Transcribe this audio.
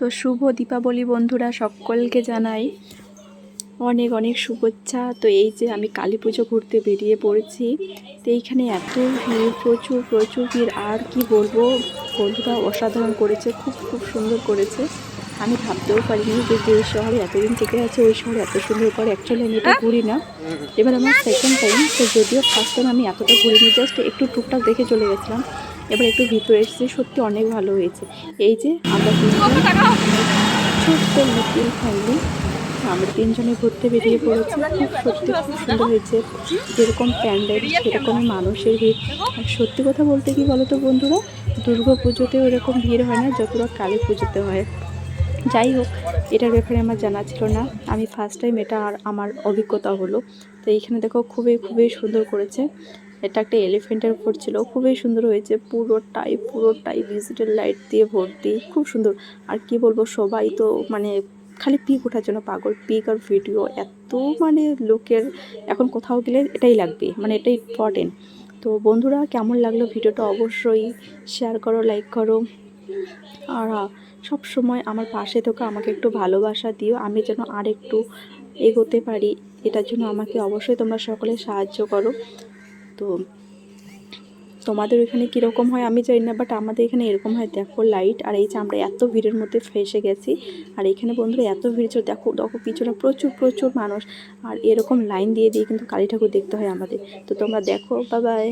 তো শুভ দীপাবলি বন্ধুরা, সকলকে জানাই অনেক অনেক শুভেচ্ছা। তো এই যে আমি কালী পুজো ঘুরতে বেরিয়ে পড়েছি। তো এইখানে এত ভিড়, প্রচুর প্রচুর ভিড়, আর কি বলবো বন্ধুরা, অসাধারণ করেছে, খুব খুব সুন্দর করেছে। আমি ভাবতেও পারিনি যে যে শহরে এতদিন থেকে আছে ওই শহরে এত সুন্দর করে। অ্যাকচুয়ালি আমি এটা ঘুরি না, এবার আমার সেকেন্ড টাইম। তো যদিও ফার্স্ট টাইম আমি এতটা ঘুরিনি, জাস্ট একটু টুকটাক দেখে চলে গেছিলাম। এবার একটু ভিতরে এসেছি, সত্যি অনেক ভালো হয়েছে। এই যে আমরা ছোট্ট লিটিল ফ্যামিলি, আমরা তিনজনে ঘুরতে বেরিয়ে পড়েছি। খুব সত্যি খুব সুন্দর হয়েছে, যেরকম প্যান্ডেল সেরকমই মানুষের ভিড়। আর সত্যি কথা বলতে কি বলতো বন্ধুরা, দুর্গা পুজোতেও এরকম ভিড় হয় না যতটা কালী পুজোতে হয়। যাই হোক, এটার ব্যাপারে আমার জানা ছিল না, আমি ফার্স্ট টাইম এটা আর আমার অভিজ্ঞতা হলো। তো এইখানে দেখো খুবই খুবই সুন্দর করেছে। এটা একটা এলিফেন্টের উপর ছিল, খুবই সুন্দর হয়েছে। পুরোটাই ডিজিটাল লাইট দিয়ে ভর্তি, খুব সুন্দর। আর কি বলবো, সবাই তো মানে খালি পিক ওঠার জন্য পাগল, পিক আর ভিডিও। এত মানে লোকের এখন কোথাও গেলে এটাই লাগবে, মানে এটাই ইম্পর্টেন্ট। তো বন্ধুরা, কেমন লাগলো ভিডিওটা অবশ্যই শেয়ার করো, লাইক করো, আর সব সময় আমার পাশে থেকে আমাকে একটু ভালোবাসা দিও, আমি যেন আর একটু এগোতে পারি। এটার জন্য আমাকে অবশ্যই তোমরা সকলে সাহায্য করো। তো তোমাদের এখানে কীরকম হয় আমি জানি না, বাট আমাদের এখানে এরকম হয়। দেখো লাইট, আর এই যে আমরা এত ভিড়ের মধ্যে ফেসে গেছি। আর এখানে বন্ধুরা এত ভিড় ছিল, দেখো দেখো পিছনে প্রচুর প্রচুর মানুষ। আর এরকম লাইন দিয়ে দিয়ে কিন্তু কালী ঠাকুর দেখতে হয় আমাদের। তো তোমরা দেখো, বাই বাই।